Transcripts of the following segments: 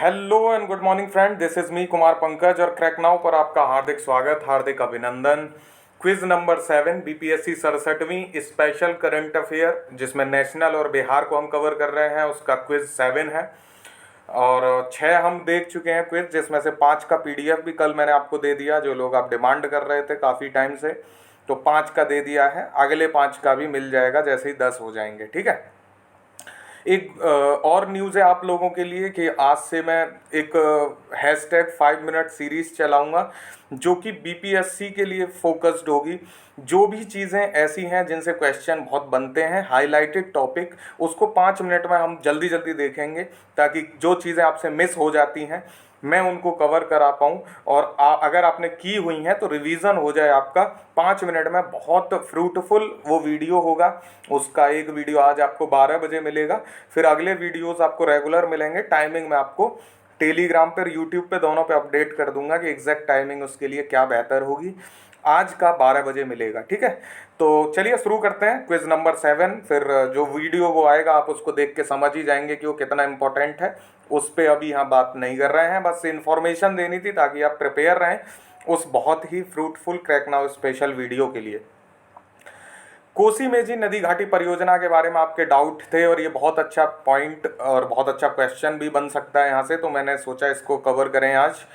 Hello and good morning friend, this is me Kumar Pankaj और crack now पर आपका हार्दिक स्वागत, हार्दिक अभिनंदन। क्विज नंबर 7 बीपीएससी 67वीं स्पेशल करंट अफेयर जिसमें नेशनल और बिहार को हम कवर कर रहे हैं, उसका क्विज 7 है। और 6 हम देख चुके हैं क्विज, जिसमें से 5 का पीडीएफ भी कल मैंने आपको दे दिया, जो लोग आप डिमांड कर रहे थे काफ़ी टाइम से। तो 5 का दे दिया है, अगले 5 का भी मिल जाएगा जैसे ही 10 हो जाएंगे। ठीक है। एक और न्यूज़ है आप लोगों के लिए कि आज से मैं एक हैशटैग 5 मिनट सीरीज चलाऊंगा जो कि बीपीएससी के लिए फोकस्ड होगी। जो भी चीज़ें ऐसी हैं जिनसे क्वेश्चन बहुत बनते हैं, हाईलाइटेड टॉपिक, उसको 5 मिनट में हम जल्दी जल्दी देखेंगे ताकि जो चीज़ें आपसे मिस हो जाती हैं मैं उनको कवर करा पाऊँ। और अगर आपने की हुई हैं तो रिवीजन हो जाए आपका 5 मिनट में। बहुत फ्रूटफुल वो वीडियो होगा। उसका एक वीडियो आज आपको 12 बजे मिलेगा, फिर अगले वीडियोस आपको रेगुलर मिलेंगे। टाइमिंग में आपको टेलीग्राम पर, यूट्यूब पे, दोनों पे अपडेट कर दूंगा कि एग्जैक्ट टाइमिंग उसके लिए क्या बेहतर होगी। आज का 12 बजे मिलेगा। ठीक है। तो चलिए शुरू करते हैं क्विज नंबर 7। फिर जो वीडियो वो आएगा आप उसको देख के समझ ही जाएंगे कि वो कितना इंपॉर्टेंट है। उस पर अभी यहाँ बात नहीं कर रहे हैं, बस इन्फॉर्मेशन देनी थी ताकि आप प्रिपेयर रहें उस बहुत ही fruitful crack now special video के लिए। कोसी मेजी नदी घाटी परियोजना के बारे में आपके डाउट थे और ये बहुत अच्छा पॉइंट और बहुत अच्छा क्वेश्चन भी बन सकता है यहाँ से, तो मैंने सोचा इसको कवर करें आज।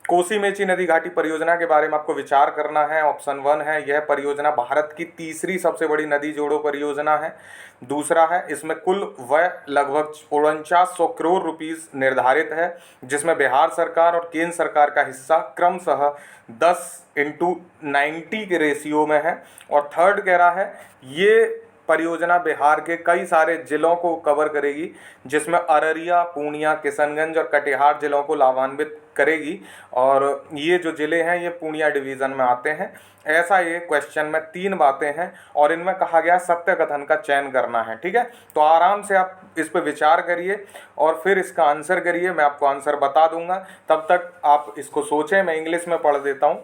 कोसी मेची नदी घाटी परियोजना के बारे में आपको विचार करना है। ऑप्शन 1 है, यह परियोजना भारत की तीसरी सबसे बड़ी नदी जोड़ो परियोजना है। दूसरा है, इसमें कुल व्यय लगभग 4900 करोड़ रुपीस निर्धारित है, जिसमें बिहार सरकार और केंद्र सरकार का हिस्सा क्रमशः 10:90 के रेशियो में है। और थर्ड कह रहा है, ये परियोजना बिहार के कई सारे जिलों को कवर करेगी, जिसमें अररिया, पूर्णिया, किशनगंज और कटिहार जिलों को लाभान्वित करेगी। और ये जो जिले हैं ये पूर्णिया डिवीज़न में आते हैं। ऐसा ये क्वेश्चन में 3 बातें हैं और इनमें कहा गया सत्य कथन का चयन करना है। ठीक है। तो आराम से आप इस पर विचार करिए और फिर इसका आंसर करिए। मैं आपको आंसर बता दूंगा, तब तक आप इसको सोचें। मैं इंग्लिश में पढ़ देता हूँ।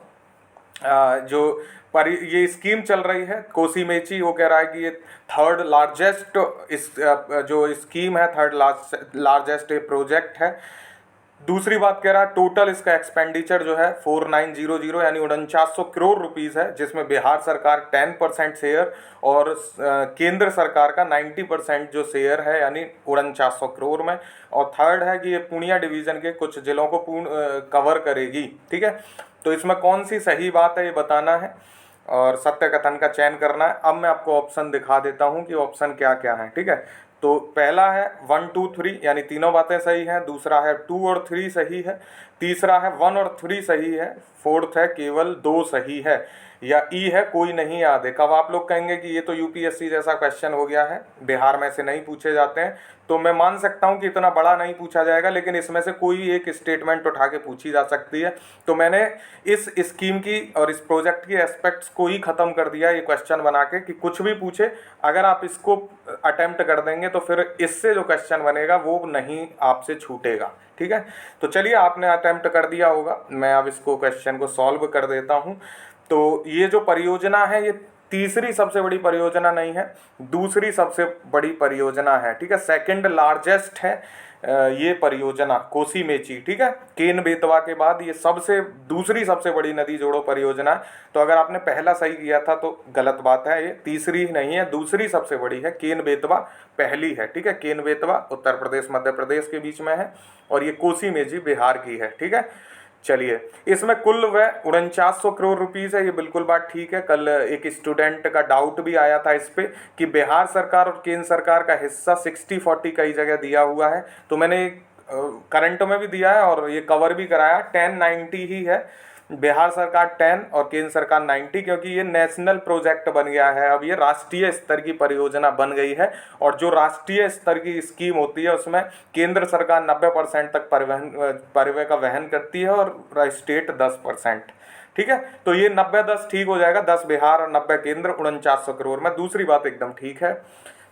जो पर ये स्कीम चल रही है कोसी मेची, वो कह रहा है कि ये थर्ड लार्जेस्ट जो स्कीम है, थर्ड लार्जेस्ट प्रोजेक्ट है। दूसरी बात कह रहा है टोटल इसका एक्सपेंडिचर जो है 4900 यानी 4900 करोड़ रुपीस है, जिसमें बिहार सरकार 10% शेयर और केंद्र सरकार का 90% जो शेयर है यानी 4900 करोड़ में। और थर्ड है कि ये पूर्णिया डिवीज़न के कुछ जिलों को कवर करेगी। ठीक है। तो इसमें कौन सी सही बात है ये बताना है और सत्य कथन का चयन करना है। अब मैं आपको ऑप्शन दिखा देता हूँ कि ऑप्शन क्या क्या है। ठीक है। तो पहला है 1, 2, 3 यानी तीनों बातें सही हैं। दूसरा है 2 और 3 सही है। तीसरा है 1 और 3 सही है। फोर्थ है केवल 2 सही है। या ई है कोई नहीं याद है। कब आप लोग कहेंगे कि ये तो यूपीएससी जैसा क्वेश्चन हो गया है, बिहार में से नहीं पूछे जाते हैं, तो मैं मान सकता हूँ कि इतना बड़ा नहीं पूछा जाएगा, लेकिन इसमें से कोई एक स्टेटमेंट उठा के पूछी जा सकती है। तो मैंने इस स्कीम की और इस प्रोजेक्ट की एस्पेक्ट्स को ही ख़त्म कर दिया ये क्वेश्चन बना के कि कुछ भी पूछे, अगर आप इसको अटेम्प्ट कर देंगे तो फिर इससे जो क्वेश्चन बनेगा वो नहीं आपसे छूटेगा। ठीक है। तो चलिए, आपने अटेम्प्ट कर दिया होगा, मैं अब इसको क्वेश्चन को सॉल्व कर देता हूँ। तो ये जो परियोजना है ये तीसरी सबसे बड़ी परियोजना नहीं है, दूसरी सबसे बड़ी परियोजना है। ठीक है। सेकंड लार्जेस्ट है ये परियोजना कोसी मेची। ठीक है। केन बेतवा के बाद ये दूसरी सबसे बड़ी नदी जोड़ो परियोजना है। तो अगर आपने पहला सही किया था तो गलत बात है, ये तीसरी नहीं है, दूसरी सबसे बड़ी है। केन बेतवा पहली है। ठीक है। केन बेतवा उत्तर प्रदेश मध्य प्रदेश के बीच में है और ये कोसी मेची बिहार की है। ठीक है। चलिए, इसमें कुल व्यय 4900 करोड़ रुपीस है, ये बिल्कुल बात ठीक है। कल एक स्टूडेंट का डाउट भी आया था इस पे कि बिहार सरकार और केंद्र सरकार का हिस्सा 60-40 कई जगह दिया हुआ है, तो मैंने करंट में भी दिया है और ये कवर भी कराया। 1090 ही है, बिहार सरकार 10 और केंद्र सरकार 90, क्योंकि ये नेशनल प्रोजेक्ट बन गया है, अब ये राष्ट्रीय स्तर की परियोजना बन गई है। और जो राष्ट्रीय स्तर की स्कीम होती है उसमें केंद्र सरकार 90% तक परिव्यय का वहन करती है और स्टेट 10%। ठीक है। तो ये 90-10 ठीक हो जाएगा, 10 बिहार और 90 केंद्र, 4900 करोड़ में। दूसरी बात एकदम ठीक है।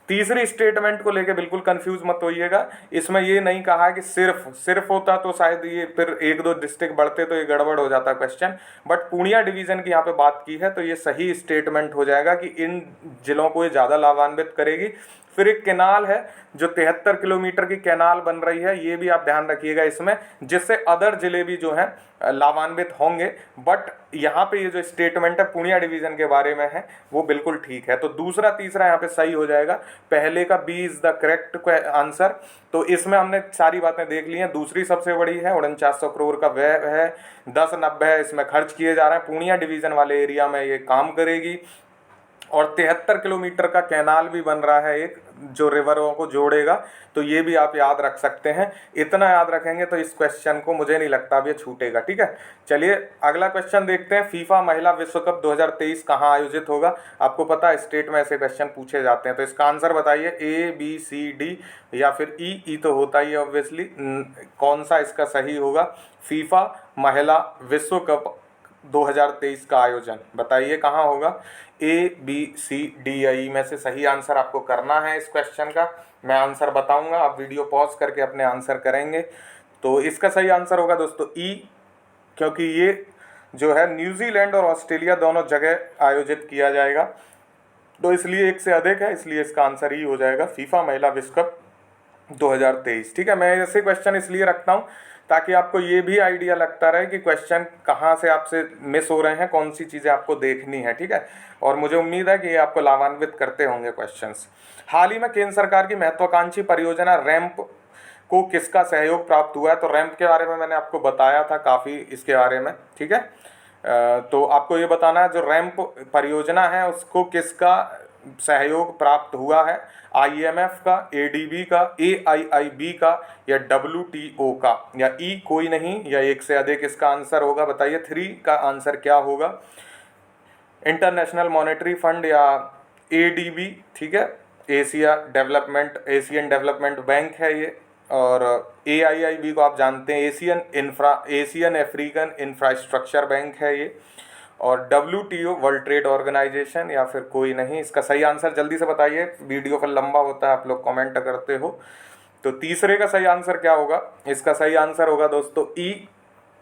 तीसरी स्टेटमेंट को लेके बिल्कुल कंफ्यूज मत होइएगा, इसमें ये नहीं कहा है कि सिर्फ होता तो शायद ये फिर 1-2 डिस्ट्रिक्ट बढ़ते तो ये गड़बड़ हो जाता क्वेश्चन, बट पूर्णिया डिवीजन की यहाँ पे बात की है तो ये सही स्टेटमेंट हो जाएगा कि इन जिलों को ये ज़्यादा लाभान्वित करेगी। फिर एक कैनाल है जो 73 किलोमीटर की कैनाल बन रही है, ये भी आप ध्यान रखिएगा इसमें, जिससे अदर जिले भी जो है लाभान्वित होंगे। बट यहाँ पे ये जो स्टेटमेंट है पूर्णिया डिवीजन के बारे में है वो बिल्कुल ठीक है। तो दूसरा तीसरा यहाँ पे सही हो जाएगा, पहले का B is the correct answer. तो इसमें हमने सारी बातें देख ली हैं। दूसरी सबसे बड़ी है 4900 करोड़ का व्यय है, 1090 है इसमें खर्च किए जा रहे हैं, पूर्णिया डिवीजन वाले एरिया में ये काम करेगी। और 73 किलोमीटर का कैनाल भी बन रहा है एक, जो रिवरों को जोड़ेगा। तो ये भी आप याद रख सकते हैं। इतना याद रखेंगे तो इस क्वेश्चन को मुझे नहीं लगता अब ये छूटेगा। ठीक है, चलिए अगला क्वेश्चन देखते हैं। फीफा महिला विश्व कप 2023 कहाँ आयोजित होगा? आपको पता है स्टेट में ऐसे क्वेश्चन पूछे जाते हैं, तो इसका आंसर बताइए, ए बी सी डी या फिर ई तो होता ही है ऑब्वियसली। कौन सा इसका सही होगा? फीफा महिला विश्व कप 2023 का आयोजन बताइए कहाँ होगा? ए बी सी डी या ई में से सही आंसर आपको करना है इस क्वेश्चन का। मैं आंसर बताऊंगा, आप वीडियो पॉज करके अपने आंसर करेंगे। तो इसका सही आंसर होगा दोस्तों ई, क्योंकि ये जो है न्यूजीलैंड और ऑस्ट्रेलिया दोनों जगह आयोजित किया जाएगा, तो इसलिए एक से अधिक है, इसलिए इसका आंसर ई हो जाएगा, फीफा महिला विश्व कप 2023। ठीक है, मैं ऐसे क्वेश्चन इसलिए रखता हूँ ताकि आपको ये भी आइडिया लगता रहे कि क्वेश्चन कहाँ से आपसे मिस हो रहे हैं, कौन सी चीज़ें आपको देखनी है। ठीक है, और मुझे उम्मीद है कि ये आपको लाभान्वित करते होंगे क्वेश्चंस। हाल ही में केंद्र सरकार की महत्वाकांक्षी परियोजना रैंप को किसका सहयोग प्राप्त हुआ है? तो रैंप के बारे में मैंने आपको बताया था काफ़ी इसके बारे में। ठीक है, तो आपको ये बताना है जो रैंप परियोजना है उसको किसका सहयोग प्राप्त हुआ है? IMF का, ADB का, AIIB का या WTO का, या ई कोई नहीं या एक से अधिक इसका आंसर होगा। बताइए 3 का आंसर क्या होगा? इंटरनेशनल मॉनेटरी फंड या ADB। ठीक है, एशियन डेवलपमेंट बैंक है ये। और AIIB को आप जानते हैं, एशियन अफ्रीकन इंफ्रास्ट्रक्चर बैंक है ये। और WTO वर्ल्ड ट्रेड ऑर्गेनाइजेशन या फिर कोई नहीं। इसका सही आंसर जल्दी से बताइए, वीडियो पर लंबा होता है, आप लोग कमेंट करते हो। तो तीसरे का सही आंसर क्या होगा? इसका सही आंसर होगा दोस्तों ई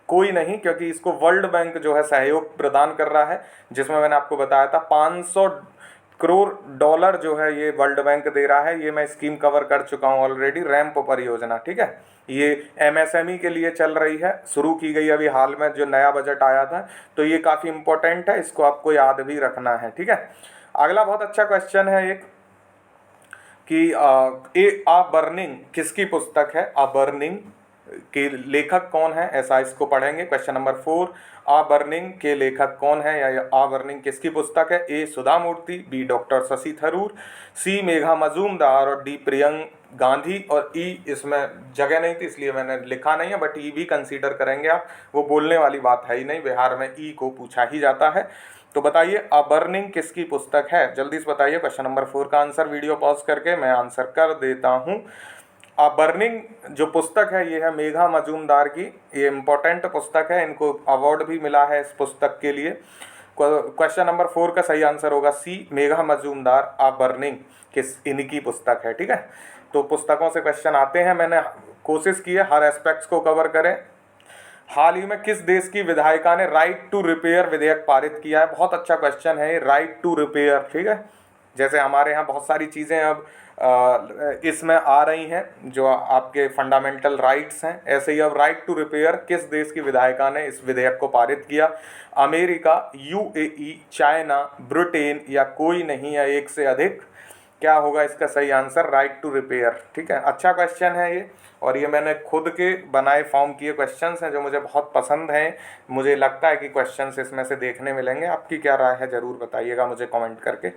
कोई नहीं, क्योंकि इसको वर्ल्ड बैंक जो है सहयोग प्रदान कर रहा है, जिसमें मैंने आपको बताया था 500 करोड़ डॉलर जो है ये वर्ल्ड बैंक दे रहा है। ये मैं स्कीम कवर कर चुका हूँ ऑलरेडी, रैंप परियोजना। ठीक है, ये MSME के लिए चल रही है, शुरू की गई अभी हाल में जो नया बजट आया था, तो ये काफ़ी इंपॉर्टेंट है, इसको आपको याद भी रखना है। ठीक है, अगला बहुत अच्छा क्वेश्चन है एक कि आ बर्निंग किसकी पुस्तक है? आ बर्निंग के लेखक कौन है? ऐसा इसको पढ़ेंगे। क्वेश्चन नंबर 4, आ बर्निंग के लेखक कौन है या आ बर्निंग किसकी पुस्तक है? ए सुधा मूर्ति, बी डॉक्टर शशि थरूर, सी मेघा मजूमदार और डी प्रियंक गांधी। और ई इसमें जगह नहीं थी इसलिए मैंने लिखा नहीं है, बट ई भी कंसीडर करेंगे आप, वो बोलने वाली बात है ही नहीं, बिहार में ई को पूछा ही जाता है। तो बताइए आ बर्निंग किसकी पुस्तक है? जल्दी से बताइए। क्वेश्चन नंबर 4 का आंसर वीडियो पॉज करके मैं आंसर कर देता हूँ। आ बर्निंग जो पुस्तक है ये है मेघा मजूमदार की, ये इम्पोर्टेंट पुस्तक है, इनको अवार्ड भी मिला है इस पुस्तक के लिए। क्वेश्चन नंबर 4 का सही आंसर होगा सी, मेघा मजूमदार आ बर्निंग इनकी पुस्तक है। ठीक है, तो पुस्तकों से क्वेश्चन आते हैं, मैंने कोशिश की है हर एस्पेक्ट्स को कवर करें। हाल ही में किस देश की विधायिका ने राइट टू रिपेयर विधेयक पारित किया है? बहुत अच्छा क्वेश्चन है ये, राइट टू रिपेयर। ठीक है, जैसे हमारे यहाँ बहुत सारी चीज़ें अब इसमें आ रही हैं जो आपके फंडामेंटल राइट्स हैं, ऐसे ही अब राइट टू रिपेयर किस देश की विधायिका ने इस विधेयक को पारित किया? अमेरिका, UAE, चाइना, ब्रिटेन या कोई नहीं या एक से अधिक? क्या होगा इसका सही आंसर? Right to repair. ठीक है, अच्छा क्वेश्चन है ये, और ये मैंने खुद के बनाए फॉर्म किए क्वेश्चंस हैं जो मुझे बहुत पसंद हैं। मुझे लगता है कि क्वेश्चंस इसमें से देखने मिलेंगे। आपकी क्या राय है ज़रूर बताइएगा मुझे कमेंट करके।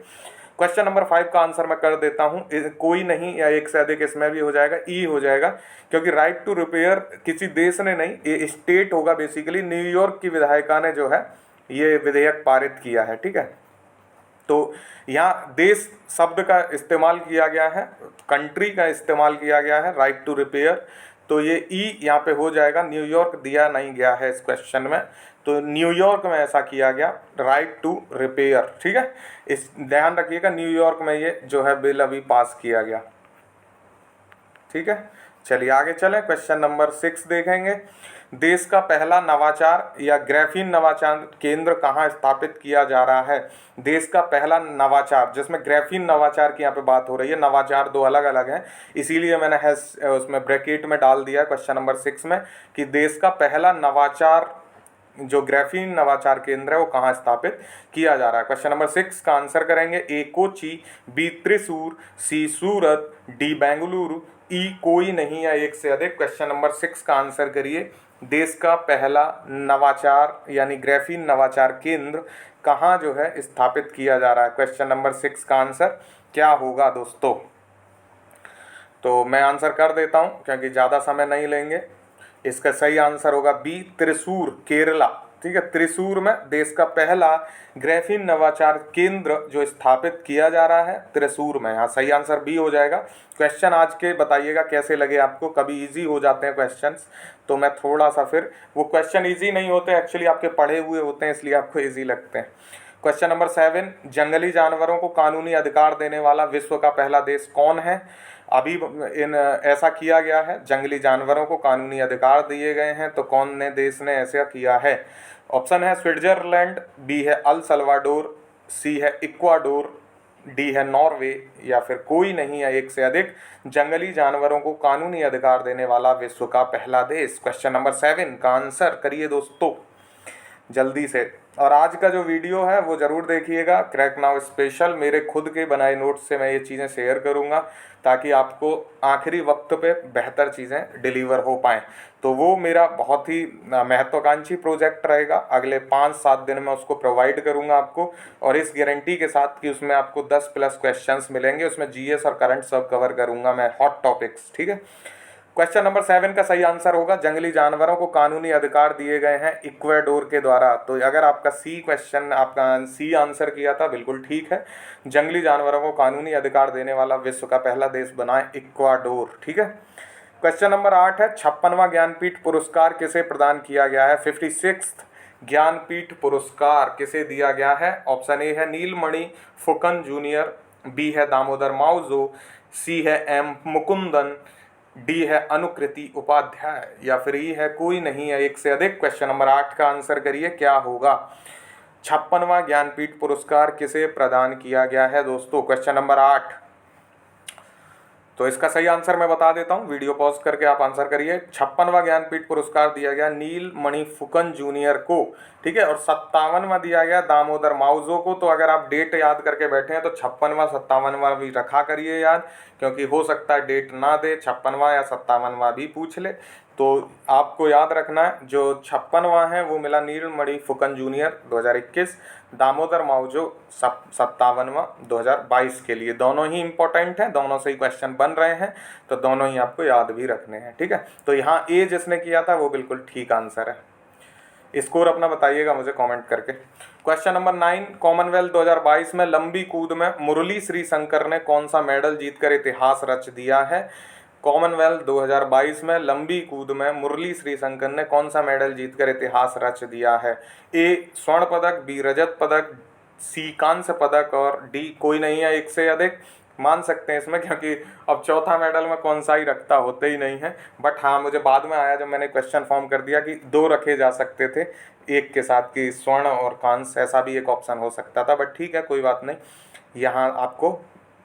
क्वेश्चन नंबर 5 का आंसर मैं कर देता हूँ, कोई नहीं या एक से अधिक इसमें भी हो जाएगा, ई हो जाएगा, क्योंकि राइट टू रिपेयर किसी देश ने नहीं, ये स्टेट होगा बेसिकली। न्यूयॉर्क की विधायिका ने जो है ये विधेयक पारित किया है। ठीक है, तो यहाँ देश शब्द का इस्तेमाल किया गया है, कंट्री का इस्तेमाल किया गया है राइट टू रिपेयर, तो ये ई यहाँ पे हो जाएगा। न्यूयॉर्क दिया नहीं गया है इस क्वेश्चन में, तो न्यूयॉर्क में ऐसा किया गया राइट टू रिपेयर। ठीक है, इस ध्यान रखिएगा, न्यूयॉर्क में ये जो है बिल अभी पास किया गया। ठीक है, चलिए आगे चलें, क्वेश्चन नंबर 6 देखेंगे। देश का पहला नवाचार या ग्राफीन नवाचार केंद्र कहाँ स्थापित किया जा रहा है? देश का पहला नवाचार, जिसमें ग्राफीन नवाचार की यहाँ पे बात हो रही है, नवाचार दो अलग अलग हैं, इसीलिए मैंने उसमें ब्रैकेट में डाल दिया क्वेश्चन नंबर 6 में कि देश का पहला नवाचार जो ग्राफीन नवाचार केंद्र है वो कहाँ स्थापित किया जा रहा है। क्वेश्चन नंबर 6 का आंसर करेंगे ए कोची, बी त्रिशूर, सी सूरत, डी बेंगलुरु, ई कोई नहीं या एक से अधिक। क्वेश्चन नंबर 6 का आंसर करिए। देश का पहला नवाचार यानी ग्राफीन नवाचार केंद्र कहाँ जो है स्थापित किया जा रहा है? क्वेश्चन नंबर 6 का आंसर क्या होगा दोस्तों? तो मैं आंसर कर देता हूँ क्योंकि ज़्यादा समय नहीं लेंगे। इसका सही आंसर होगा बी त्रिशूर, केरला। ठीक है, त्रिशूर में देश का पहला ग्राफीन नवाचार केंद्र जो स्थापित किया जा रहा है त्रिशूर में। यहाँ सही आंसर बी हो जाएगा। क्वेश्चन आज के बताइएगा कैसे लगे आपको। कभी इजी हो जाते हैं क्वेश्चंस तो मैं थोड़ा सा, फिर वो क्वेश्चन इजी नहीं होते, एक्चुअली आपके पढ़े हुए होते हैं इसलिए आपको इजी लगते हैं। क्वेश्चन नंबर 7, जंगली जानवरों को कानूनी अधिकार देने वाला विश्व का पहला देश कौन है? अभी ऐसा किया गया है, जंगली जानवरों को कानूनी अधिकार दिए गए हैं, तो कौन ने देश ने ऐसा किया है? ऑप्शन है स्विट्जरलैंड, बी है अल सल्वाडोर, सी है इक्वाडोर, डी है नॉर्वे, या फिर कोई नहीं या एक से अधिक। जंगली जानवरों को कानूनी अधिकार देने वाला विश्व का पहला देश। क्वेश्चन नंबर 7 का आंसर करिए दोस्तों जल्दी से। और आज का जो वीडियो है वो ज़रूर देखिएगा, क्रैक नाउ स्पेशल। मेरे खुद के बनाए नोट्स से मैं ये चीज़ें शेयर करूँगा ताकि आपको आखिरी वक्त पे बेहतर चीज़ें डिलीवर हो पाएँ। तो वो मेरा बहुत ही महत्वाकांक्षी प्रोजेक्ट रहेगा। अगले 5-7 दिन में उसको प्रोवाइड करूँगा आपको, और इस गारंटी के साथ कि उसमें आपको 10+ क्वेश्चंस मिलेंगे। उसमें जीएस और करंट सब कवर करूँगा मैं, हॉट टॉपिक्स। ठीक है, क्वेश्चन नंबर 7 का सही आंसर होगा जंगली जानवरों को कानूनी अधिकार दिए गए हैं इक्वाडोर के द्वारा। तो अगर आपका सी क्वेश्चन, आपका सी आंसर किया था, बिल्कुल ठीक है। जंगली जानवरों को कानूनी अधिकार देने वाला विश्व का पहला देश बना है इक्वाडोर। ठीक है, क्वेश्चन नंबर 8 है 56वां ज्ञानपीठ पुरस्कार किसे प्रदान किया गया है? 56th ज्ञानपीठ पुरस्कार किसे दिया गया है? ऑप्शन ए है नीलमणि फुकन जूनियर, बी है दामोदर माउजो, सी है एम मुकुंदन, डी है अनुकृति उपाध्याय, या फिर ई है कोई नहीं है एक से अधिक। क्वेश्चन नंबर 8 का आंसर करिए क्या होगा? 56वां ज्ञानपीठ पुरस्कार किसे प्रदान किया गया है दोस्तों? Question number 8। तो इसका सही आंसर मैं बता देता हूँ, वीडियो पॉज करके आप आंसर करिए। 56वां ज्ञानपीठ पुरस्कार दिया गया नीलमणि फुकन जूनियर को। ठीक है, और 57वां दिया गया दामोदर माउजो को। तो अगर आप डेट याद करके बैठे हैं तो 56वां 57वां भी रखा करिए याद, क्योंकि हो सकता है डेट ना दे, 56वां या 57वां भी पूछ ले। तो आपको याद रखना है जो 56वां है वो मिला नीलमणि फुकन जूनियर 2021, दामोदर माउजो 57वां 2022 के लिए। दोनों ही इंपॉर्टेंट हैं, दोनों से ही क्वेश्चन बन रहे हैं, तो दोनों ही आपको याद भी रखने हैं। ठीक है, तो यहाँ ए जिसने किया था वो बिल्कुल ठीक आंसर है। स्कोर अपना बताइएगा मुझे कमेंट करके। क्वेश्चन नंबर 9, कॉमनवेल्थ 2022 में लंबी कूद में मुरली श्रीशंकर ने कौन सा मेडल जीतकर इतिहास रच दिया है? कॉमनवेल्थ 2022 में लंबी कूद में मुरली श्रीशंकर ने कौन सा मेडल जीतकर इतिहास रच दिया है? ए स्वर्ण पदक, बी रजत पदक, सी कांस्य पदक, और डी कोई नहीं है एक से अधिक। मान सकते हैं इसमें, क्योंकि अब चौथा मेडल में कौन सा ही रखता, होते ही नहीं है। बट हाँ, मुझे बाद में आया जब मैंने क्वेश्चन फॉर्म कर दिया कि 2 रखे जा सकते थे एक के साथ, कि स्वर्ण और कांस्य, ऐसा भी एक ऑप्शन हो सकता था। बट ठीक है, कोई बात नहीं। यहाँ आपको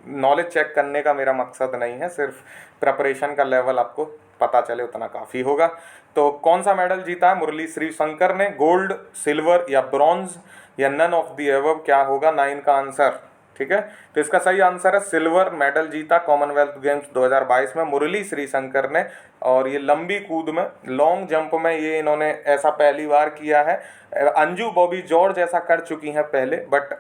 नॉलेज चेक करने का मेरा मकसद नहीं है, सिर्फ प्रिपरेशन का लेवल आपको पता चले उतना काफ़ी होगा। तो कौन सा मेडल जीता है मुरली श्रीशंकर ने? गोल्ड, सिल्वर या ब्रॉन्ज, या नन ऑफ द अबव? क्या होगा 9 का आंसर? ठीक है, तो इसका सही आंसर है सिल्वर मेडल जीता कॉमनवेल्थ गेम्स 2022 में मुरली श्रीशंकर ने। और ये लंबी कूद में, लॉन्ग जंप में ये इन्होंने ऐसा पहली बार किया है। अंजू बॉबी जॉर्ज ऐसा कर चुकी हैं पहले, but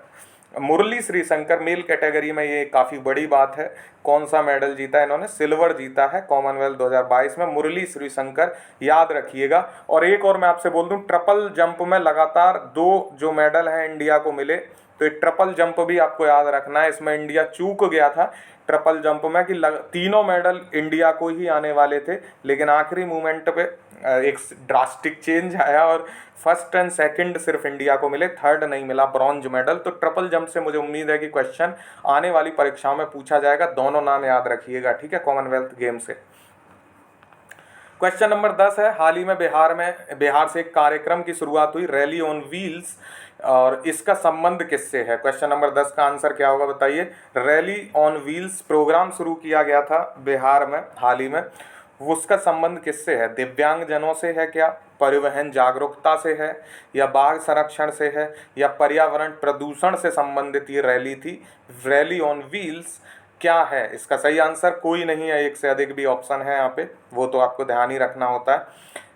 Murali Sreeshankar male category में ये काफ़ी बड़ी बात है। कौन सा मेडल जीता है इन्होंने? सिल्वर जीता है कॉमनवेल्थ 2022 में मुरली श्रीशंकर, याद रखिएगा। और एक और मैं आपसे बोल दूं, ट्रिपल जंप में लगातार 2 जो मेडल हैं इंडिया को मिले, तो ये ट्रिपल जंप भी आपको याद रखना है। इसमें इंडिया चूक गया था ट्रिपल जंप में कि तीनों मेडल इंडिया को ही आने वाले थे, लेकिन आखिरी मोमेंट पे एक ड्रास्टिक चेंज आया और फर्स्ट एंड सेकंड सिर्फ इंडिया को मिले, थर्ड नहीं मिला ब्रॉन्ज मेडल। तो ट्रिपल जंप से मुझे उम्मीद है कि क्वेश्चन आने वाली परीक्षाओं में पूछा जाएगा। दोनों नाम याद रखिएगा, ठीक है, कॉमनवेल्थ गेम से। क्वेश्चन नंबर 10 है, हाल ही में बिहार से एक कार्यक्रम की शुरुआत हुई, रैली ऑन व्हील्स, और इसका संबंध किससे है? क्वेश्चन नंबर 10 का आंसर क्या होगा बताइए। रैली ऑन व्हील्स प्रोग्राम शुरू किया गया था बिहार में हाल ही में, उसका संबंध किससे है? दिव्यांग जनों से है क्या, परिवहन जागरूकता से है, या बाघ संरक्षण से है, या पर्यावरण प्रदूषण से संबंधित ये रैली थी? रैली ऑन व्हील्स क्या है इसका सही आंसर? कोई नहीं है, एक से अधिक भी ऑप्शन है यहाँ पे, वो तो आपको ध्यान ही रखना होता है।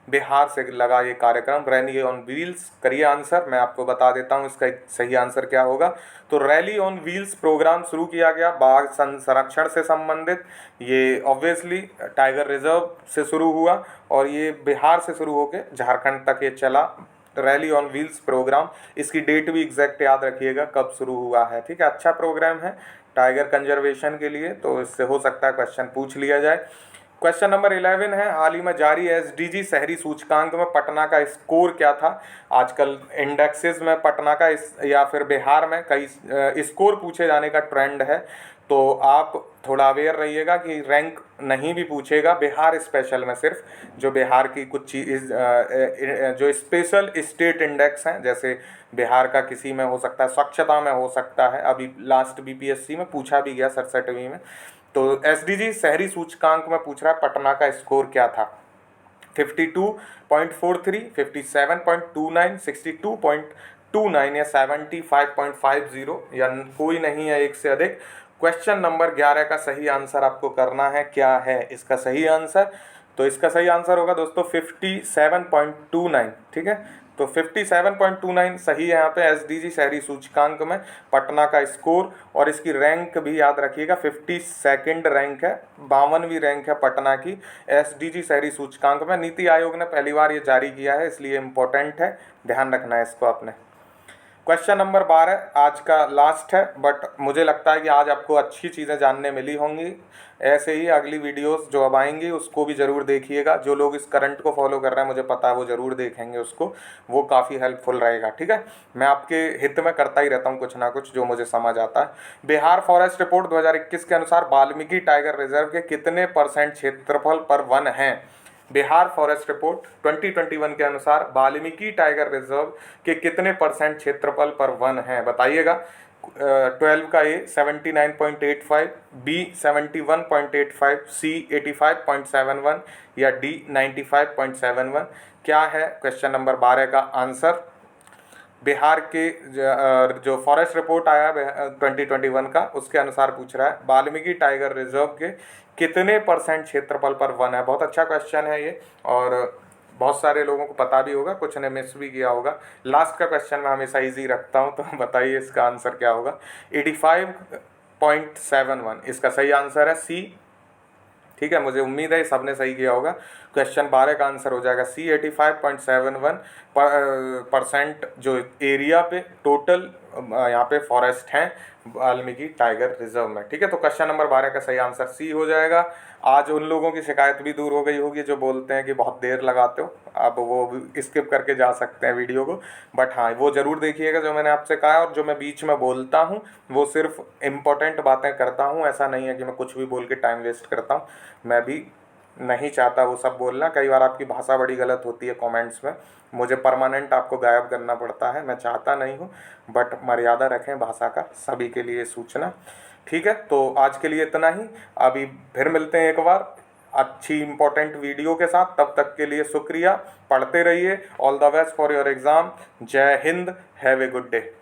बिहार से लगा ये कार्यक्रम रैली ऑन व्हील्स, करिए आंसर। मैं आपको बता देता हूँ इसका सही आंसर क्या होगा। तो रैली ऑन व्हील्स प्रोग्राम शुरू किया गया बाघ संरक्षण से संबंधित, ये ऑब्वियसली टाइगर रिजर्व से शुरू हुआ और ये बिहार से शुरू होकर झारखंड तक ये चला। रैली ऑन व्हील्स प्रोग्राम, इसकी डेट भी एग्जैक्ट याद रखिएगा कब शुरू हुआ है, ठीक है। अच्छा प्रोग्राम है टाइगर कंजर्वेशन के लिए, तो इससे हो सकता है क्वेश्चन पूछ लिया जाए। क्वेश्चन नंबर 11 है, हाल ही में जारी एसडीजी शहरी सूचकांक में पटना का स्कोर क्या था? आजकल इंडेक्सेस में पटना का या फिर बिहार में कई स्कोर पूछे जाने का ट्रेंड है, तो आप थोड़ा अवेयर रहिएगा कि रैंक नहीं भी पूछेगा बिहार स्पेशल में, सिर्फ जो बिहार की कुछ चीज़ जो स्पेशल स्टेट इंडेक्स हैं, जैसे बिहार का किसी में हो सकता है, स्वच्छता में हो सकता है, अभी लास्ट बीपीएससी में पूछा भी गया 67वीं में। तो एसडीजी शहरी सूचकांक में पूछ रहा है पटना का स्कोर क्या था? 52.43, 57.29, 62.29 या 75.50, या कोई नहीं है, एक से अधिक। क्वेश्चन नंबर 11 का सही आंसर आपको करना है, क्या है इसका सही आंसर? तो इसका सही आंसर होगा दोस्तों 57.29, ठीक है। तो 57.29 सही है यहाँ पे एसडीजी शहरी सूचकांक में पटना का स्कोर, और इसकी रैंक भी याद रखिएगा 52nd रैंक है, 52वीं रैंक है पटना की एसडीजी शहरी सूचकांक में। नीति आयोग ने पहली बार ये जारी किया है, इसलिए इम्पोर्टेंट है, ध्यान रखना है इसको आपने। क्वेश्चन नंबर 12 आज का लास्ट है, बट मुझे लगता है कि आज आपको अच्छी चीज़ें जानने मिली होंगी। ऐसे ही अगली वीडियोस जो अब आएंगी उसको भी ज़रूर देखिएगा। जो लोग इस करंट को फॉलो कर रहे हैं मुझे पता है वो ज़रूर देखेंगे उसको, वो काफ़ी हेल्पफुल रहेगा, ठीक है। मैं आपके हित में करता ही रहता हूँ कुछ ना कुछ जो मुझे समझ आता है। बिहार फॉरेस्ट रिपोर्ट 2021 के अनुसार वाल्मीकि टाइगर रिजर्व के कितने % क्षेत्रफल पर वन हैं? बिहार फॉरेस्ट रिपोर्ट 2021 के अनुसार वाल्मीकि टाइगर रिजर्व के कितने % क्षेत्रफल पर वन है बताइएगा। 12 का ए 79.85, बी 71.85, सी 85.71 या डी 95.71। क्या है क्वेश्चन नंबर 12 का आंसर? बिहार के जो फॉरेस्ट रिपोर्ट आया 2021 का, उसके अनुसार पूछ रहा है वाल्मीकि टाइगर रिजर्व के कितने % क्षेत्रफल पर वन है। बहुत अच्छा क्वेश्चन है ये, और बहुत सारे लोगों को पता भी होगा, कुछ ने मिस भी किया होगा। लास्ट का क्वेश्चन मैं हमेशा इजी रखता हूँ, तो बताइए इसका आंसर क्या होगा। 85.71 इसका सही आंसर है, सी, ठीक है। मुझे उम्मीद है सबने सही किया होगा। क्वेश्चन 12 का आंसर हो जाएगा सी, 85.71% जो एरिया पे टोटल यहाँ पे फॉरेस्ट हैं वाल्मीकि टाइगर रिजर्व में, ठीक है। तो क्वेश्चन नंबर 12 का सही आंसर सी हो जाएगा। आज उन लोगों की शिकायत भी दूर हो गई होगी जो बोलते हैं कि बहुत देर लगाते हो, अब वो स्किप करके जा सकते हैं वीडियो को, बट हाँ वो ज़रूर देखिएगा जो मैंने आपसे कहा। और जो मैं बीच में बोलता हूँ वो सिर्फ इम्पोर्टेंट बातें करता हूँ, ऐसा नहीं है कि मैं कुछ भी बोल के टाइम वेस्ट करता हूँ, मैं भी नहीं चाहता वो सब बोलना। कई बार आपकी भाषा बड़ी गलत होती है कमेंट्स में, मुझे परमानेंट आपको गायब करना पड़ता है, मैं चाहता नहीं हूँ, बट मर्यादा रखें भाषा का, सभी के लिए सूचना, ठीक है। तो आज के लिए इतना ही, अभी फिर मिलते हैं एक बार अच्छी इंपॉर्टेंट वीडियो के साथ। तब तक के लिए शुक्रिया, पढ़ते रहिए, all the best for your exam. जय हिंद, हैव ए गुड डे।